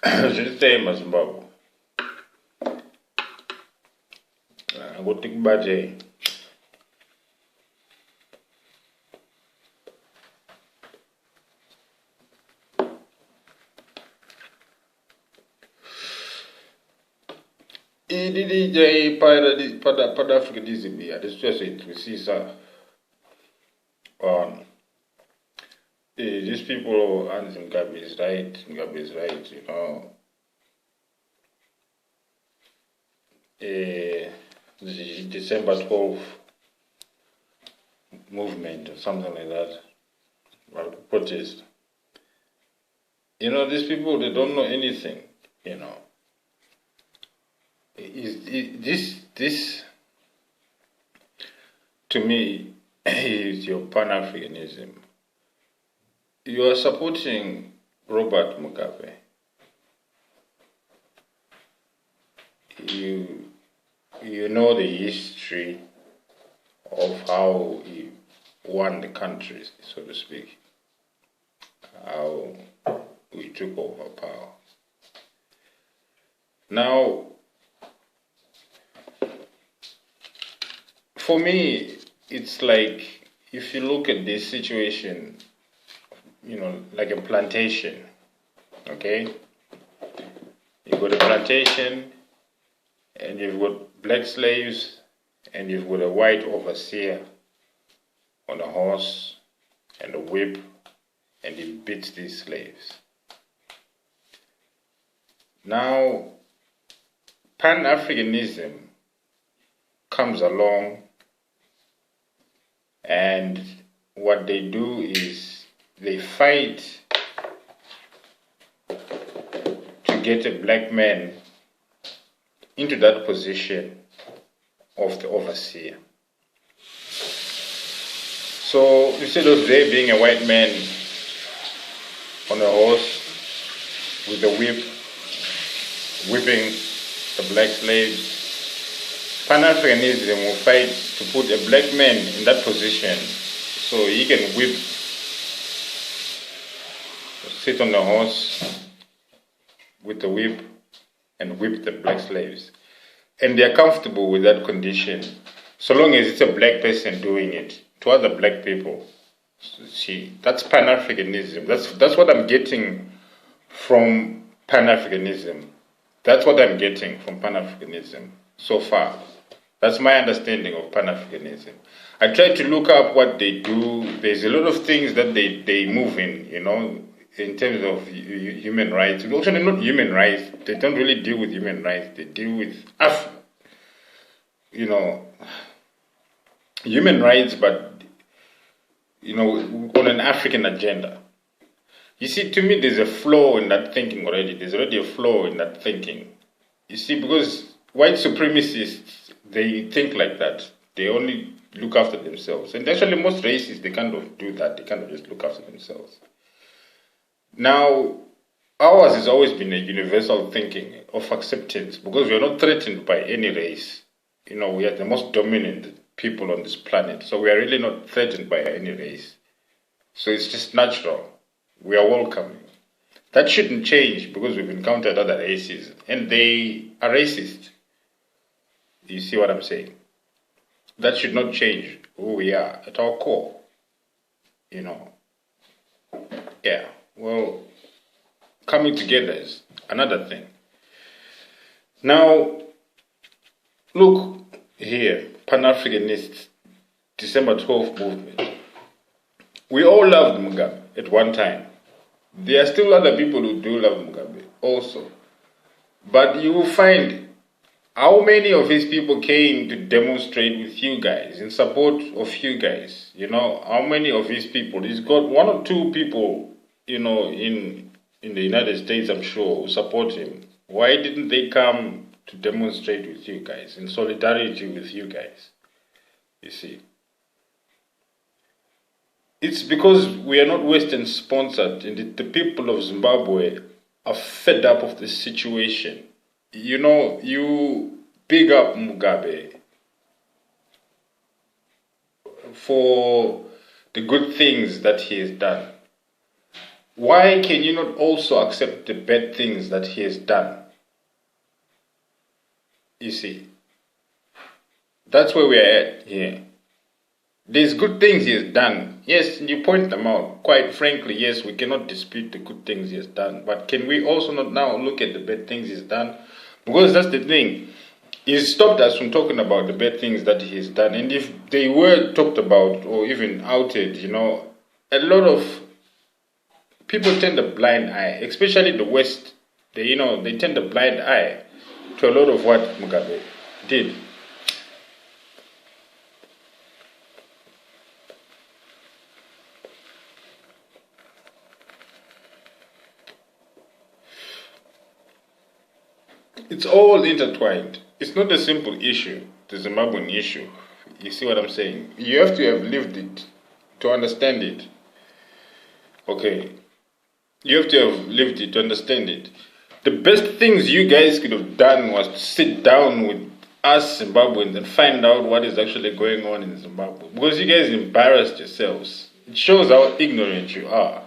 Sistema Zimbabwe. Ukuthi kubaje DJ pada Africanism here. This just it. We see on these people and Mugabe is right. Mugabe is right. You know, the December 12th movement or something like that. Well, protest. You know, these people, they don't know anything. You know, this to me is your Pan-Africanism. You are supporting Robert Mugabe. You know the history of how he won the country, so to speak. How we took over power. Now, for me, it's like if you look at this situation, you know, like a plantation, okay? You've got a plantation, and you've got black slaves, and you've got a white overseer on a horse and a whip, and he beats these slaves. Now, Pan-Africanism comes along, and what they do is they fight to get a black man into that position of the overseer. So instead of there being a white man on a horse with a whip, whipping the black slaves, Pan-Africanism will fight to put a black man in that position so he can whip, sit on the horse with the whip and whip the black slaves. And they are comfortable with that condition so long as it's a black person doing it to other black people. See, that's Pan-Africanism. That's what I'm getting from Pan-Africanism. That's what I'm getting from Pan-Africanism so far. That's my understanding of Pan-Africanism. I tried to look up what they do. There's a lot of things that they move in, you know, in terms of human rights. Actually, not human rights. They don't really deal with human rights. They deal with, human rights, but, you know, on an African agenda. You see, to me, there's a flaw in that thinking already. There's already a flaw in that thinking. You see, because white supremacists, they think like that. They only look after themselves. And actually, most racists, they kind of do that. They kind of just look after themselves. Now, ours has always been a universal thinking of acceptance because we are not threatened by any race. You know, we are the most dominant people on this planet. So we are really not threatened by any race. So it's just natural. We are welcoming. That shouldn't change because we've encountered other races and they are racist. You see what I'm saying? That should not change who we are at our core. You know. Yeah. Well, coming together is another thing. Now, look here, Pan-Africanist December 12th movement. We all loved Mugabe at one time. There are still other people who do love Mugabe also. But you will find how many of his people came to demonstrate with you guys, in support of you guys. You know, how many of his people, he's got one or two people, you know, in the United States, I'm sure, who support him. Why didn't they come to demonstrate with you guys, in solidarity with you guys? You see. It's because we are not Western sponsored and the people of Zimbabwe are fed up of this situation. You know, you big up Mugabe for the good things that he has done. Why can you not also accept the bad things that he has done? You see, that's where we are at here. There's good things he has done. Yes, you point them out. Quite frankly, yes, we cannot dispute the good things he has done. But can we also not now look at the bad things he's done? Because that's the thing. He's stopped us from talking about the bad things that he's done. And if they were talked about or even outed, a lot of people turn a blind eye, especially the West. They turn a blind eye to a lot of what Mugabe did. It's all intertwined. It's not a simple issue, the Zimbabwean issue. You see what I'm saying? You have to have lived it to understand it. Okay. You have to have lived it to understand it. The best things you guys could have done was to sit down with us Zimbabweans and find out what is actually going on in Zimbabwe. Because you guys embarrassed yourselves. It shows how ignorant you are.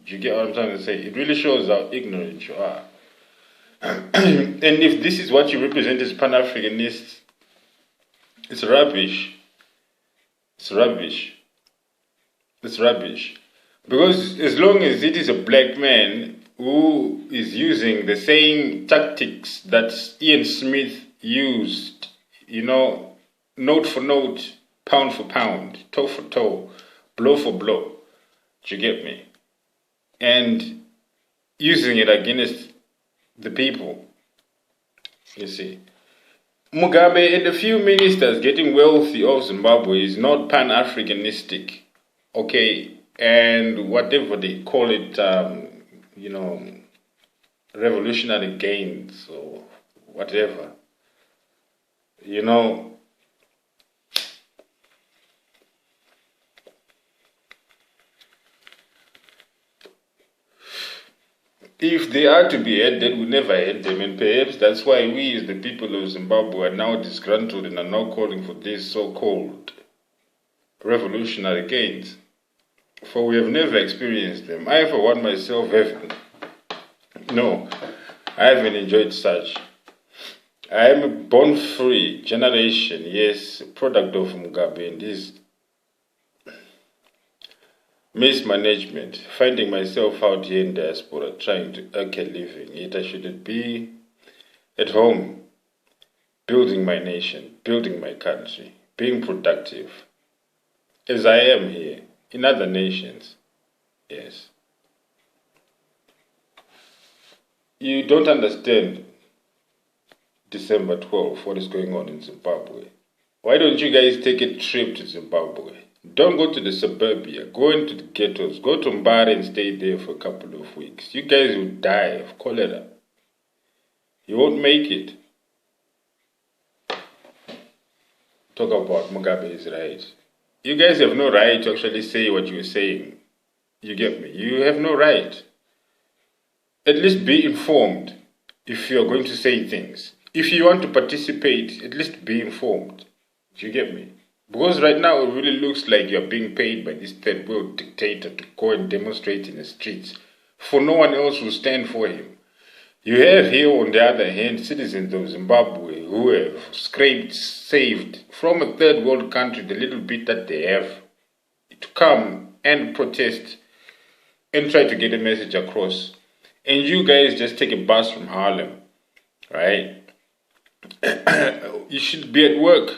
Do you get what I'm trying to say? It really shows how ignorant you are. And if this is what you represent as Pan-Africanists, it's rubbish. It's rubbish. It's rubbish. Because as long as it is a black man who is using the same tactics that Ian Smith used, note for note, pound for pound, toe for toe, blow for blow, do you get me? And using it against the people, you see. Mugabe and a few ministers getting wealthy of Zimbabwe is not Pan-Africanistic, okay? And whatever they call it, revolutionary gains or whatever, If they are to be headed, we never had them, and perhaps that's why we as the people of Zimbabwe are now disgruntled and are now calling for these so-called revolutionary gains. For we have never experienced them. I, for one myself, haven't. No, I haven't enjoyed such. I am a born-free generation, yes, a product of Mugabe and his mismanagement, finding myself out here in diaspora trying to earn a living. Yet I should be at home, building my nation, building my country, being productive, as I am here in other nations. Yes. You don't understand December 12th, what is going on in Zimbabwe. Why don't you guys take a trip to Zimbabwe? Don't go to the suburbia. Go into the ghettos. Go to Mbare and stay there for a couple of weeks. You guys will die of cholera. You won't make it. Talk about Mugabe is right. You guys have no right to actually say what you're saying. You get me? You have no right. At least be informed if you're going to say things. If you want to participate, at least be informed. Do you get me? Because right now it really looks like you're being paid by this third world dictator to go and demonstrate in the streets, for no one else will stand for him. You have here, on the other hand, citizens of Zimbabwe who have saved from a third world country the little bit that they have to come and protest and try to get a message across. And you guys just take a bus from Harlem, right? You should be at work,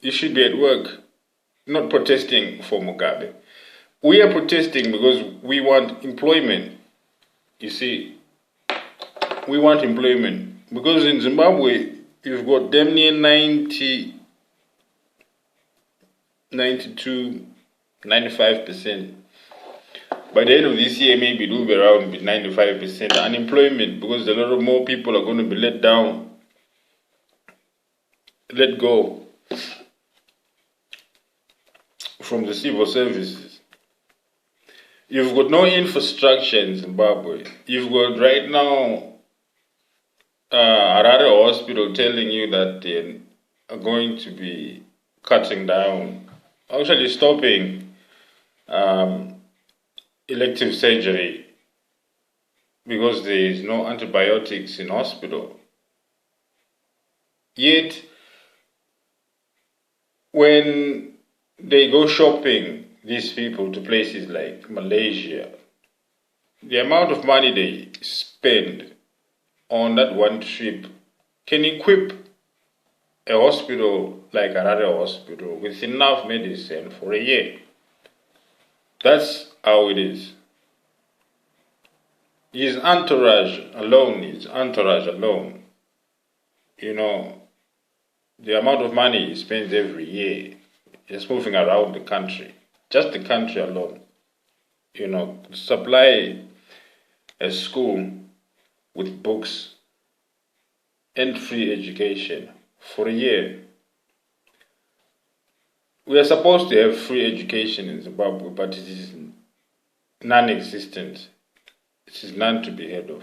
You should be at work, not protesting for Mugabe. We are protesting because we want employment. You see, we want employment. Because in Zimbabwe, you've got damn near 90, 92, 95%. By the end of this year, maybe it will be around 95% unemployment, because a lot of more people are going to be let go from the civil services. You've got no infrastructure in Zimbabwe. You've got right now Harare Hospital telling you that they are going to be cutting down, actually stopping elective surgery because there is no antibiotics in hospital. Yet, when they go shopping, these people, to places like Malaysia, the amount of money they spend on that one trip can equip a hospital like another hospital with enough medicine for a year. That's how it is. His entourage alone, you know, the amount of money he spends every year just moving around the country, just the country alone, to supply a school with books and free education for a year. We are supposed to have free education in Zimbabwe, but it is non-existent. It is none to be heard of.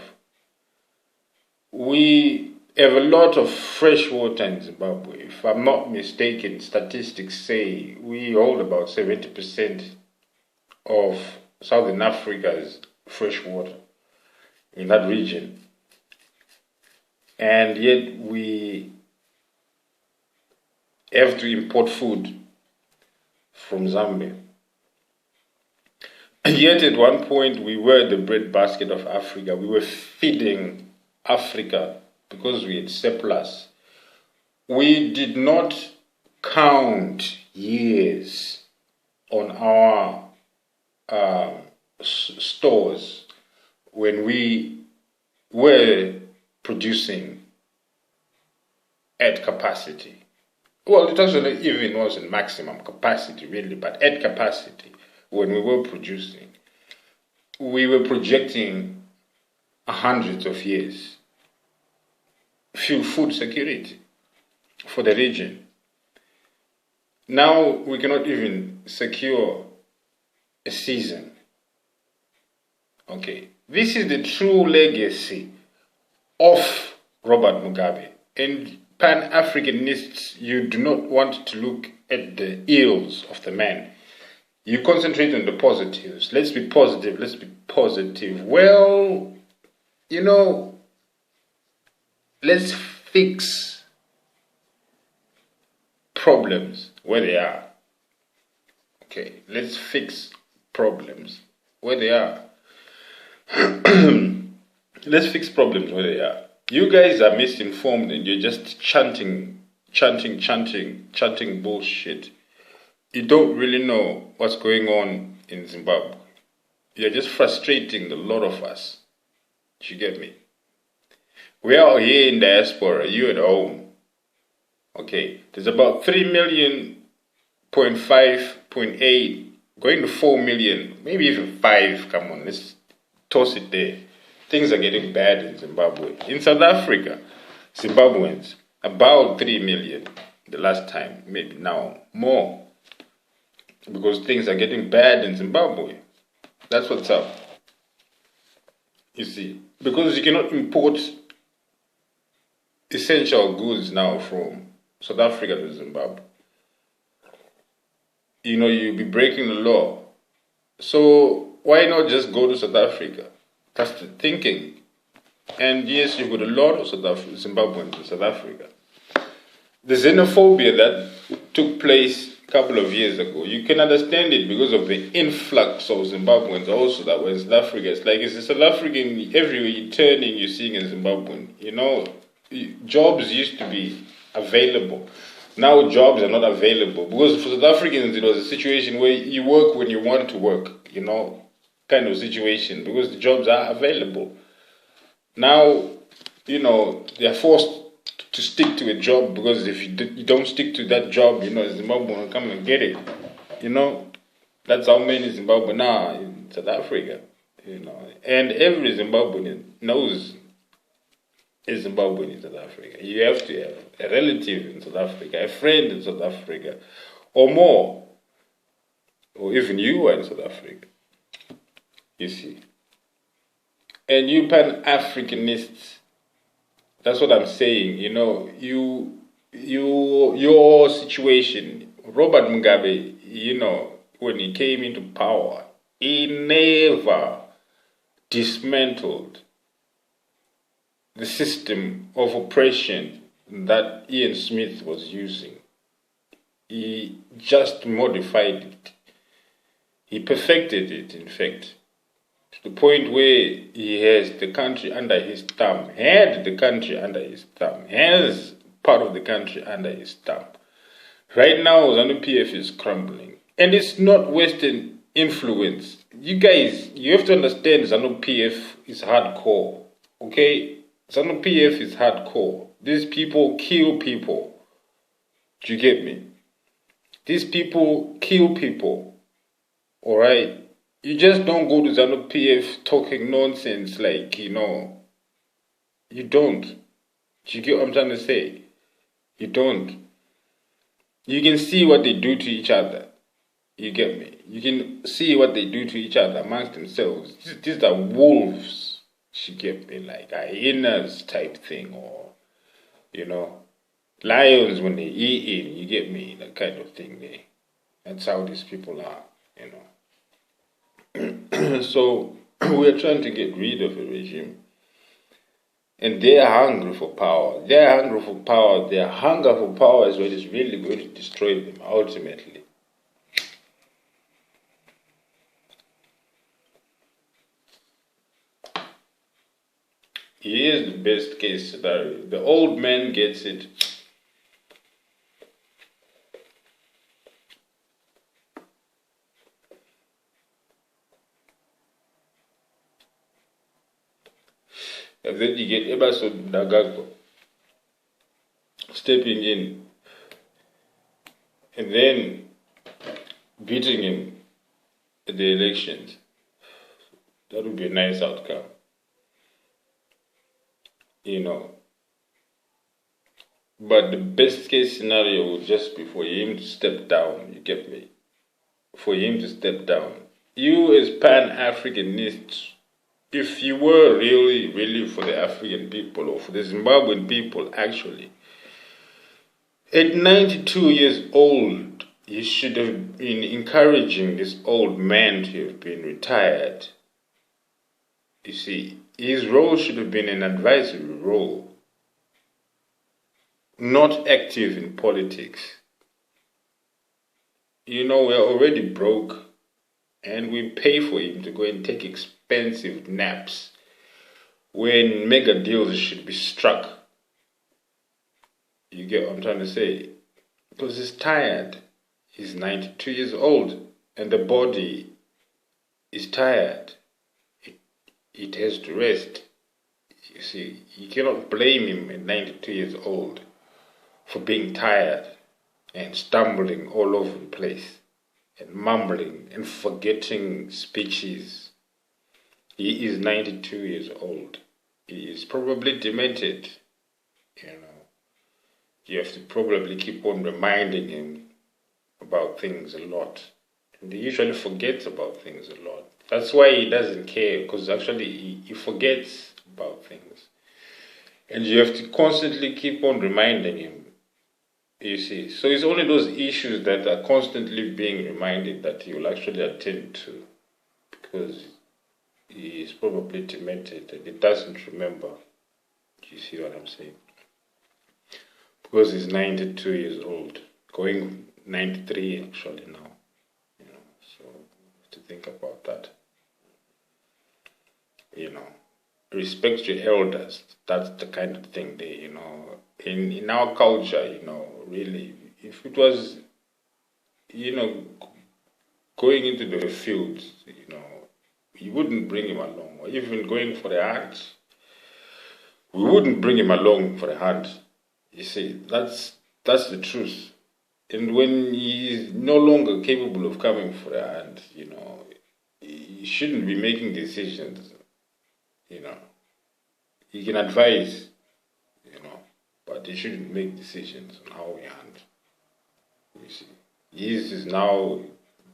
We have a lot of fresh water in Zimbabwe. If I'm not mistaken, statistics say we hold about 70% of Southern Africa's fresh water in that region. And yet we have to import food from Zambia. Yet at one point we were the breadbasket of Africa. We were feeding Africa because we had surplus. We did not count years on our stores when we were producing at capacity. Well, it actually even wasn't maximum capacity really, but at capacity when we were producing, we were projecting hundreds of years food security for the region. Now we cannot even secure a season. Okay, this is the true legacy of Robert Mugabe. And Pan-Africanists, you do not want to look at the ills of the man. You concentrate on the positives. Let's be positive. Well, let's fix problems where they are. Okay, let's fix problems where they are. Let's fix problems where they are. You guys are misinformed and you're just chanting bullshit. You don't really know what's going on in Zimbabwe. You're just frustrating a lot of us. Do you get me? We are here in diaspora, you at home. Okay, there's about 3 million, 0.8, going to 4 million, maybe even 5, come on, let's toss it there. Things are getting bad in Zimbabwe. In South Africa, Zimbabweans, about 3 million the last time, maybe now more. Because things are getting bad in Zimbabwe. That's what's up. You see, because you cannot import essential goods now from South Africa to Zimbabwe. You'll be breaking the law. So why not just go to South Africa? That's the thinking. And yes, you've got a lot of Zimbabweans in South Africa. The xenophobia that took place a couple of years ago, you can understand it because of the influx of Zimbabweans also that were in South Africa. It's like it's a South African, everywhere you turn in, you're seeing a Zimbabwean. Jobs used to be available. Now jobs are not available because for South Africans it was a situation where you work when you want to work, kind of situation because the jobs are available. Now, they are forced to stick to a job because if you don't stick to that job, Zimbabwe will come and get it. That's how many Zimbabweans are in South Africa, And every Zimbabwean knows a Zimbabwean in South Africa. You have to have a relative in South Africa, a friend in South Africa, or more. Or even you are in South Africa. You see. And you Pan-Africanists, that's what I'm saying, your situation, Robert Mugabe, when he came into power, He never dismantled the system of oppression that Ian Smith was using. He just modified it. He perfected it, in fact, to the point where he has the country under his thumb, had the country under his thumb, has part of the country under his thumb. Right now, ZANU-PF is crumbling. And it's not Western influence. You guys, you have to understand ZANU-PF is hardcore. Okay? ZANU-PF is hardcore. These people kill people. Do you get me? These people kill people. Alright? You just don't go to ZANU-PF talking nonsense like, you don't. Do you get what I'm trying to say? You don't. You can see what they do to each other. You get me? You can see what they do to each other amongst themselves. These are wolves. You get me? Like hyenas type thing, or, lions when they eat in. You get me? That kind of thing there. That's how these people are, So, we are trying to get rid of a regime. And they are hungry for power. They are hungry for power. Their hunger for power is what is really going to destroy them ultimately. Here's the best case scenario. The old man gets it. And then you get Emerson Mnangagwa stepping in and then beating him at the elections. That would be a nice outcome. But the best case scenario would just be for him to step down, you get me? For him to step down. You as Pan-Africanists, if you were really, really for the African people or for the Zimbabwean people, actually, at 92 years old, you should have been encouraging this old man to have been retired. You see, his role should have been an advisory role, not active in politics. We're already broke, and we pay for him to go and take expensive naps when mega deals should be struck. You get what I'm trying to say? Because he's tired. He's 92 years old, and the body is tired. It has to rest. You see, you cannot blame him at 92 years old for being tired and stumbling all over the place and mumbling and forgetting speeches. He is 92 years old. He is probably demented. You have to probably keep on reminding him about things a lot. And he usually forgets about things a lot. That's why he doesn't care, because actually he forgets about things. And you have to constantly keep on reminding him, you see. So it's only those issues that are constantly being reminded that he will actually attend to, because he is probably demented and he doesn't remember. Do you see what I'm saying? Because he's 92 years old, going 93 actually now. So you have to think about that. Respect your elders. That's the kind of thing they, in our culture, really, if it was, going into the fields, you wouldn't bring him along, or even going for the hunt. We wouldn't bring him along for the hunt. You see, that's the truth. And when he is no longer capable of coming for the hunt, he shouldn't be making decisions. He can advise, but he shouldn't make decisions on how we hunt. You see, his is now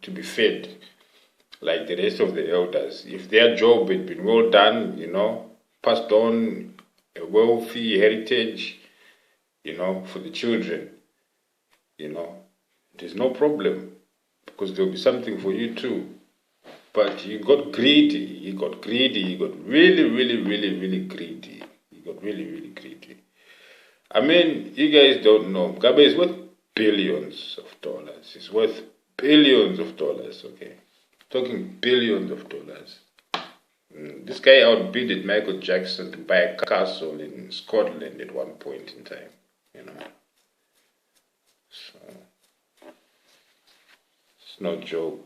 to be fed like the rest of the elders. If their job had been well done, passed on a wealthy heritage, for the children, there's no problem, because there'll be something for you too. But he got greedy. He got greedy. He got really, really, really, really greedy. He got really, really greedy. I mean, you guys don't know. Mugabe is worth billions of dollars. He's worth billions of dollars, okay? Talking billions of dollars. This guy outbid Michael Jackson to buy a castle in Scotland at one point in time, you know. So, it's no joke.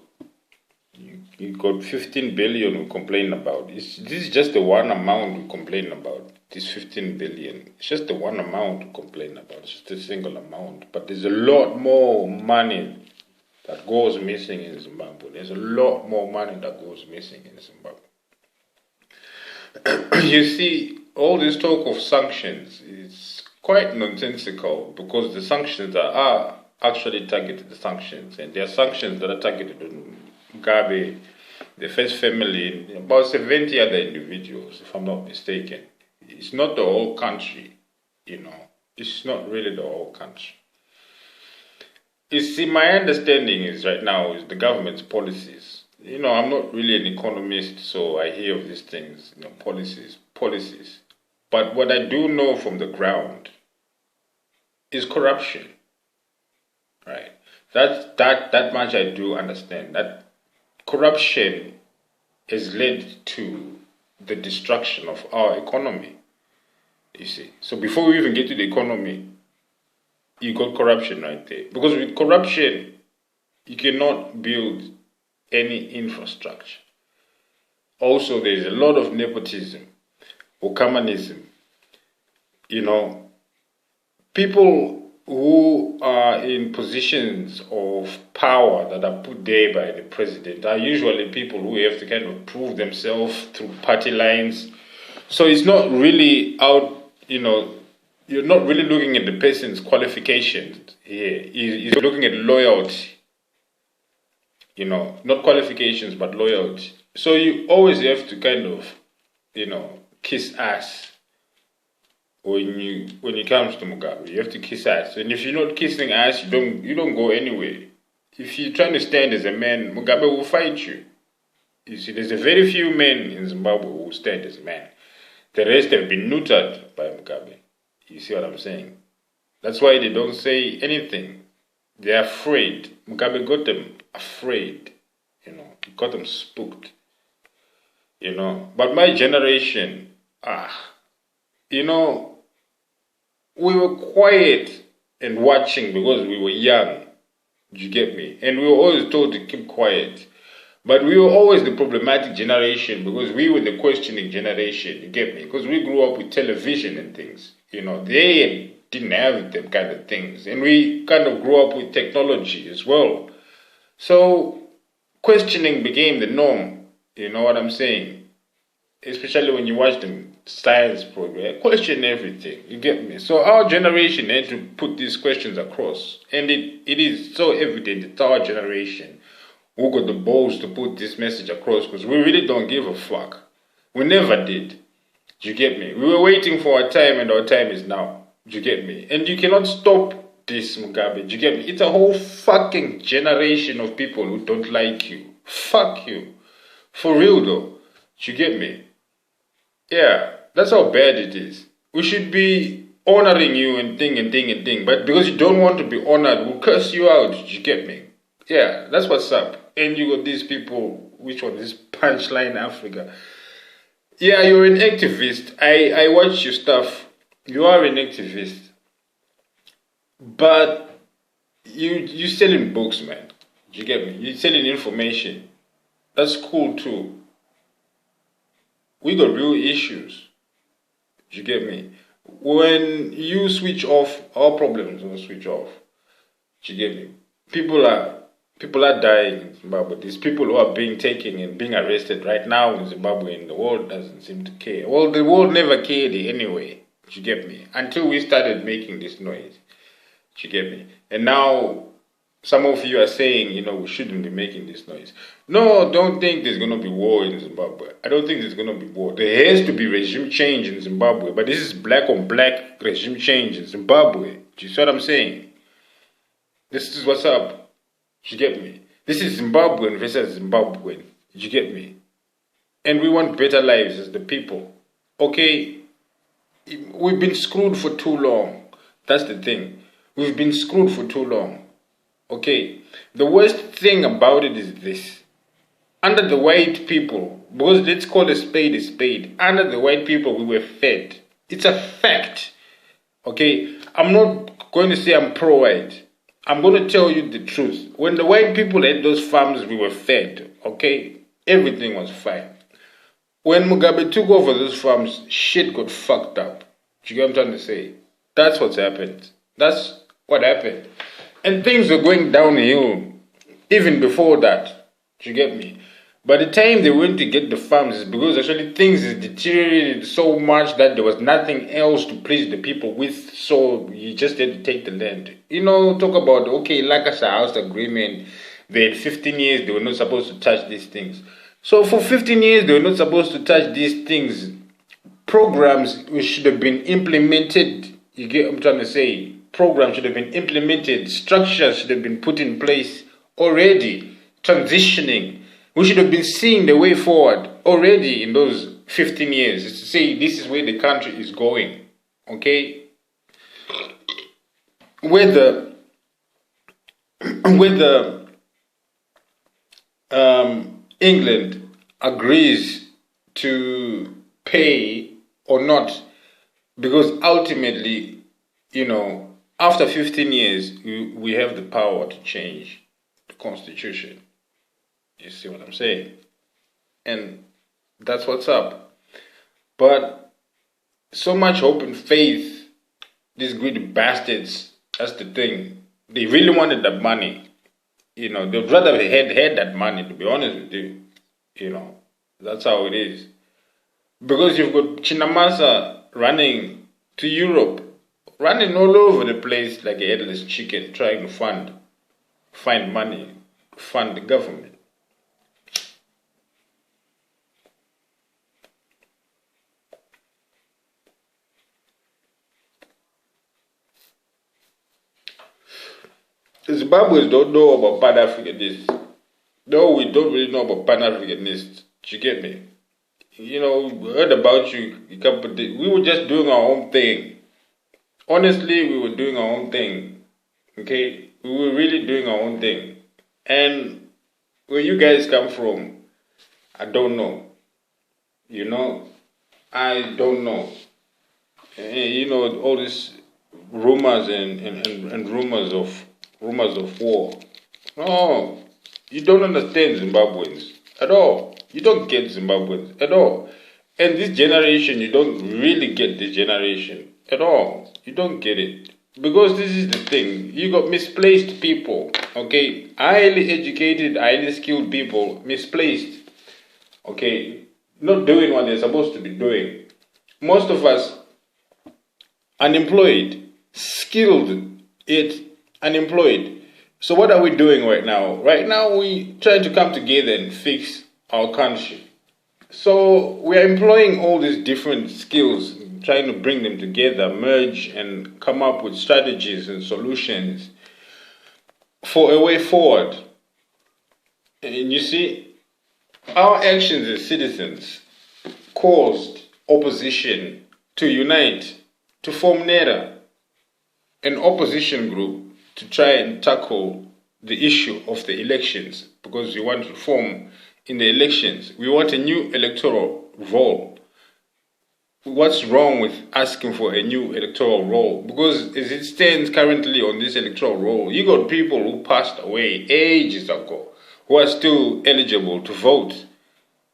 You got 15 billion we complain about. This is just the one amount we complain about. This 15 billion. It's just the one amount we complain about. It's just a single amount. But there's a lot more money that goes missing in Zimbabwe. There's a lot more money that goes missing in Zimbabwe. You see, all this talk of sanctions is quite nonsensical because the sanctions are actually targeted sanctions, and there are sanctions that are targeted on Mugabe, the first family, and about 70 other individuals, if I'm not mistaken. It's not the whole country, you know. It's not really the whole country. You see, my understanding is right now is the government's policies. You know, I'm not really an economist, so I hear of these things, you know, policies. But what I do know from the ground is corruption, right? That much I do understand. That corruption has led to the destruction of our economy, you see. So before we even get to the economy, you got corruption right there. Because with corruption, you cannot build any infrastructure. Also, there's a lot of nepotism or communism. You know, people who are in positions of power that are put there by the president are usually people who have to kind of prove themselves through party lines. So it's not really out, you know, you're not really looking at the person's qualifications here. You're looking at loyalty. You know, not qualifications, but loyalty. So you always have to kind of, you know, kiss ass when it comes to Mugabe. You have to kiss ass. And if you're not kissing ass, you don't go anywhere. If you're trying to stand as a man, Mugabe will fight you. You see, there's a very few men in Zimbabwe who stand as a man. The rest have been neutered by Mugabe. You see what I'm saying? That's why they don't say anything. They're afraid. Mugabe got them afraid. You know, he got them spooked. You know, but my generation, you know, we were quiet and watching because we were young. Do you get me? And we were always told to keep quiet. But we were always the problematic generation because we were the questioning generation. You get me? Because we grew up with television and things. You know, they didn't have them kind of things. And we kind of grew up with technology as well. So questioning became the norm. You know what I'm saying? Especially when you watch the science program. Question everything. You get me? So our generation had to put these questions across. And it is so evident it's our generation who got the balls to put this message across because we really don't give a fuck. We never did. Do you get me? We were waiting for our time and our time is now. Do you get me? And you cannot stop this, Mugabe. Do you get me? It's a whole fucking generation of people who don't like you. Fuck you. For real though. Do you get me? Yeah, that's how bad it is. We should be honoring you and thing. But because you don't want to be honored, we'll curse you out. Do you get me? Yeah, that's what's up. And you got these people, which one? This Punchline Africa. Yeah, you're an activist. I watch your stuff. You are an activist. But you selling books, man. Do you get me? You're selling information. That's cool too. We got real issues. Do you get me? When you switch off, our problems will switch off. Do you get me? People are dying in Zimbabwe. These people who are being taken and being arrested right now in Zimbabwe, and the world doesn't seem to care. Well, the world never cared anyway. Do you get me? Until we started making this noise. Do you get me? And now some of you are saying, you know, we shouldn't be making this noise. No, don't think there's going to be war in Zimbabwe. I don't think there's going to be war. There has to be regime change in Zimbabwe. But this is black on black regime change in Zimbabwe. Do you see what I'm saying? This is what's up. You get me? This is Zimbabwean versus Zimbabwean. You get me? And we want better lives as the people. Okay? We've been screwed for too long. That's the thing. We've been screwed for too long. Okay? The worst thing about it is this. Under the white people, because let's call a spade, under the white people we were fed. It's a fact. Okay? I'm not going to say I'm pro-white. I'm going to tell you the truth. When the white people had those farms, we were fed. Okay? Everything was fine. When Mugabe took over those farms, shit got fucked up. Do you get what I'm trying to say? That's what's happened. That's what happened. And things were going downhill even before that. Do you get me? By the time they went to get the farms, it's because actually things deteriorated so much that there was nothing else to please the people with, so you just had to take the land. You know, talk about, okay, like a house agreement, they had 15 years, they were not supposed to touch these things. So for 15 years, they were not supposed to touch these things. Programs should have been implemented, you get what I'm trying to say? Programs should have been implemented, structures should have been put in place already, transitioning. We should have been seeing the way forward already in those 15 years. It's to say this is where the country is going. Okay? Whether England agrees to pay or not, because ultimately, you know, after 15 years, we have the power to change the constitution. You see what I'm saying? And that's what's up. But so much hope and faith, these greedy bastards, that's the thing. They really wanted that money. You know, they'd rather had that money, to be honest with you. You know, that's how it is. Because you've got Chinamasa running to Europe, running all over the place like a headless chicken, trying to find money, fund the government. Zimbabweans don't know about Pan-Africanists. No, we don't really know about Pan-Africanists. You get me? You know, we heard about you. We were just doing our own thing. Honestly, we were doing our own thing. Okay? We were really doing our own thing. And where you guys come from, I don't know. You know? I don't know. You know, all these rumors and rumors of war. No, you don't understand Zimbabweans at all. You don't get Zimbabweans at all. And this generation, you don't really get this generation at all. You don't get it. Because this is the thing. You got misplaced people. Okay? Highly educated, highly skilled people. Misplaced. Okay? Not doing what they're supposed to be doing. Most of us unemployed, skilled, yet unemployed. So what are we doing right now? Right now we trying to come together and fix our country. So we are employing all these different skills, trying to bring them together, merge and come up with strategies and solutions for a way forward. And you see, our actions as citizens caused opposition to unite, to form NERA, an opposition group to try and tackle the issue of the elections, because we want reform in the elections. We want a new electoral roll. What's wrong with asking for a new electoral roll? Because as it stands currently on this electoral roll, you got people who passed away ages ago who are still eligible to vote.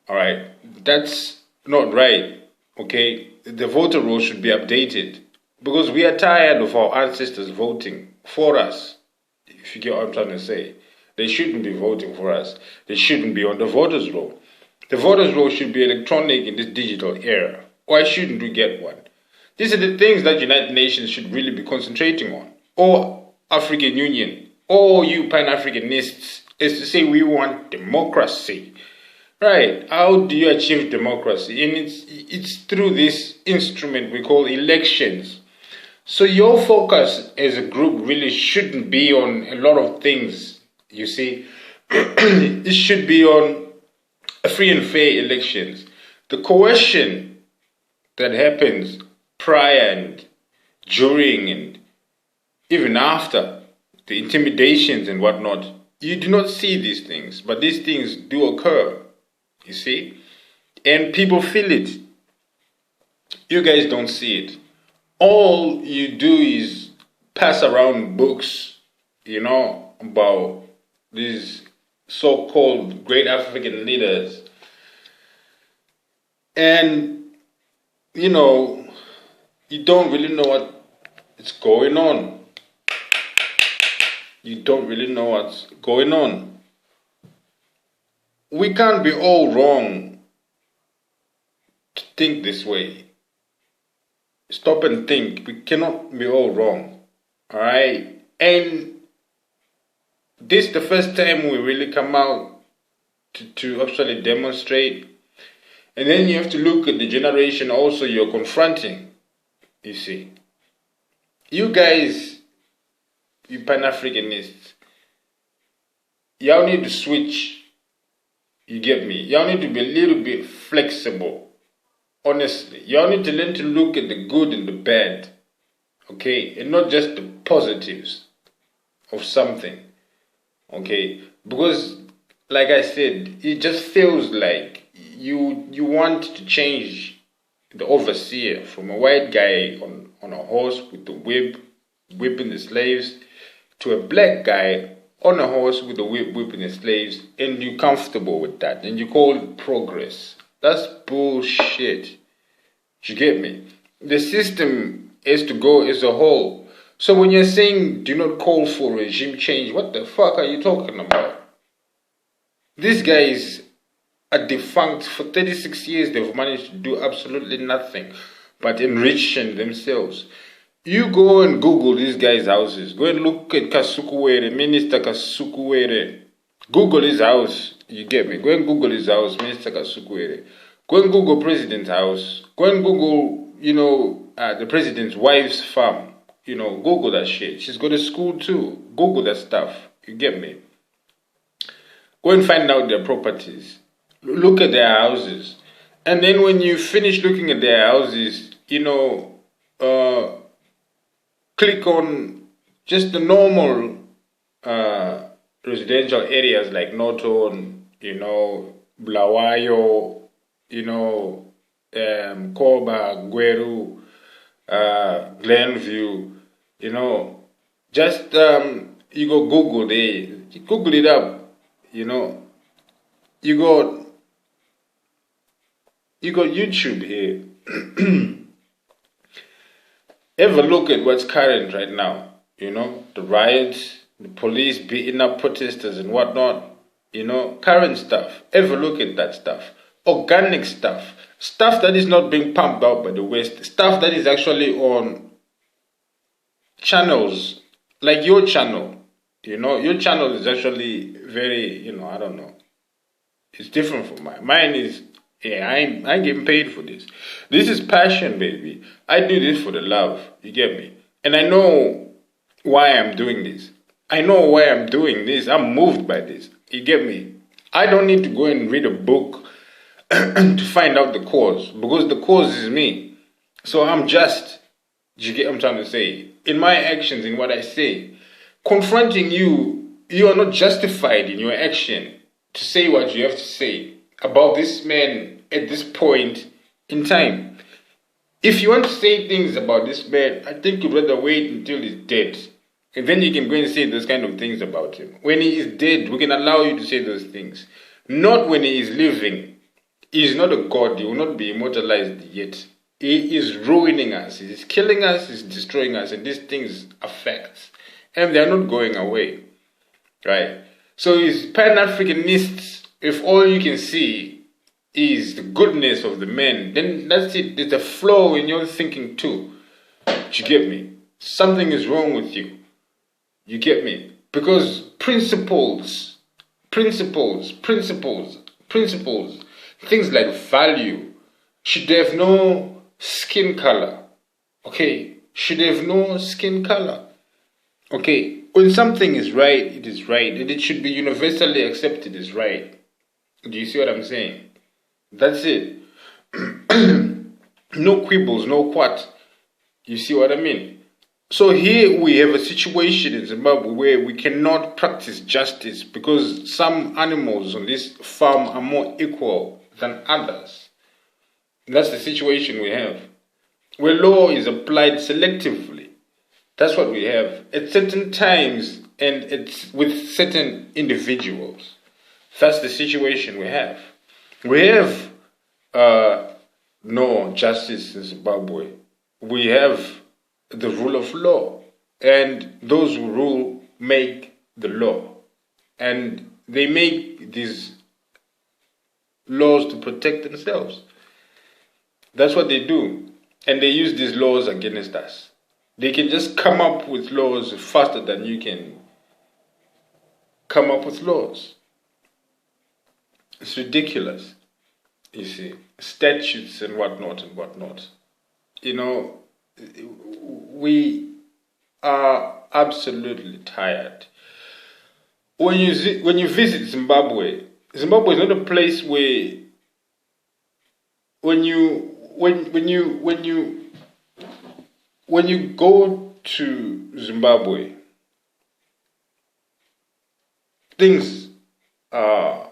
All right, that's not right. Okay, the voter roll should be updated, because we are tired of our ancestors voting for us. If you get what I'm trying to say, they shouldn't be voting for us. They shouldn't be on the voters roll. The voters roll should be electronic in this digital era. Why shouldn't we get one? These are the things that United Nations should really be concentrating on, or African Union, or you Pan-Africanists, is to say we want democracy. Right? How do you achieve democracy? And it's through this instrument we call elections. So your focus as a group really shouldn't be on a lot of things, you see. It should be on free and fair elections. The coercion that happens prior and during and even after, the intimidations and whatnot, you do not see these things, but these things do occur, you see, and people feel it. You guys don't see it. All you do is pass around books, about these so-called great African leaders. And, you don't really know what's going on. You don't really know what's going on. We can't be all wrong to think this way. Stop and think. We cannot be all wrong. Alright? And this is the first time we really come out to actually demonstrate. And then you have to look at the generation also you're confronting. You see. You guys, you Pan-Africanists, y'all need to switch. You get me? Y'all need to be a little bit flexible. Honestly, y'all need to learn to look at the good and the bad, okay, and not just the positives of something, okay, because like I said, it just feels like you want to change the overseer from a white guy on a horse with the whip, whipping the slaves, to a black guy on a horse with the whip, whipping the slaves, and you're comfortable with that, and you call it progress. That's bullshit. You get me? The system is to go as a whole. So when you're saying do not call for regime change, what the fuck are you talking about? These guys are defunct. For 36 years, they've managed to do absolutely nothing but enriching themselves. You go and Google these guys' houses. Go and look at Kasukuwere, Minister Kasukuwere. Google his house. You get me? Go and Google his house, Minister Kasukuwere. Go and Google President's house. Go and Google, the President's wife's farm. Google that shit. She's got a school too. Google that stuff. You get me? Go and find out their properties. Look at their houses. And then when you finish looking at their houses, click on just the normal residential areas like Norton, Blawayo, Koba, Gweru, Glenview, just you go Google there, you Google it up, you got YouTube here. Have a look at what's current right now, the riots, the police beating up protesters and whatnot, current stuff. Have a look at that stuff. Organic stuff. Stuff that is not being pumped out by the West. Stuff that is actually on channels like your channel. Your channel is actually very, I don't know. It's different from mine. Mine is, I ain't getting paid for this. This is passion, baby. I do this for the love. You get me? And I know why I'm doing this. I know why I'm doing this. I'm moved by this. You get me? I don't need to go and read a book to find out the cause, because the cause is me. So I'm just, you get what I'm trying to say? In my actions, in what I say, confronting you, you are not justified in your action to say what you have to say about this man at this point in time. If you want to say things about this man, I think you'd rather wait until he's dead. And then you can go and say those kind of things about him. When he is dead, we can allow you to say those things. Not when he is living. He is not a god. He will not be immortalized yet. He is ruining us. He is killing us. He is destroying us. And these things are facts. And they are not going away. Right? So as Pan-Africanists, if all you can see is the goodness of the men, then that's it. There's a flaw in your thinking too. You get me? Something is wrong with you. You get me? Because principles, things like value should have no skin color. Okay? Should have no skin color. Okay? When something is right, it is right. And it should be universally accepted as right. Do you see what I'm saying? That's it. No quibbles, no what. You see what I mean? So here we have a situation in Zimbabwe where we cannot practice justice because some animals on this farm are more equal than others. That's the situation we have. Where law is applied selectively. That's what we have. At certain times and it's with certain individuals. That's the situation we have. We have no justice in Zimbabwe. We have the rule of law, and those who rule make the law, and they make these laws to protect themselves. That's what they do, and they use these laws against us. They can just come up with laws faster than you can come up with laws. It's ridiculous, you see, statutes and whatnot and whatnot. You know, we are absolutely tired. When you visit Zimbabwe, Zimbabwe is not a place where when you go to Zimbabwe, things are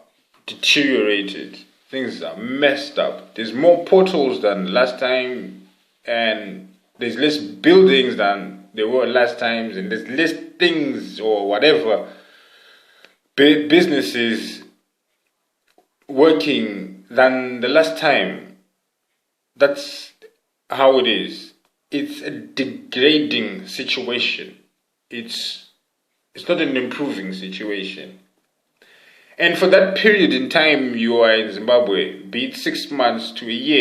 deteriorated. Things are messed up. There's more potholes than last time, and there's less buildings than there were last times, and there's less things or whatever businesses working than the last time. That's how it is. It's a degrading situation. It's not an improving situation. And for that period in time you are in Zimbabwe, be it 6 months to a year,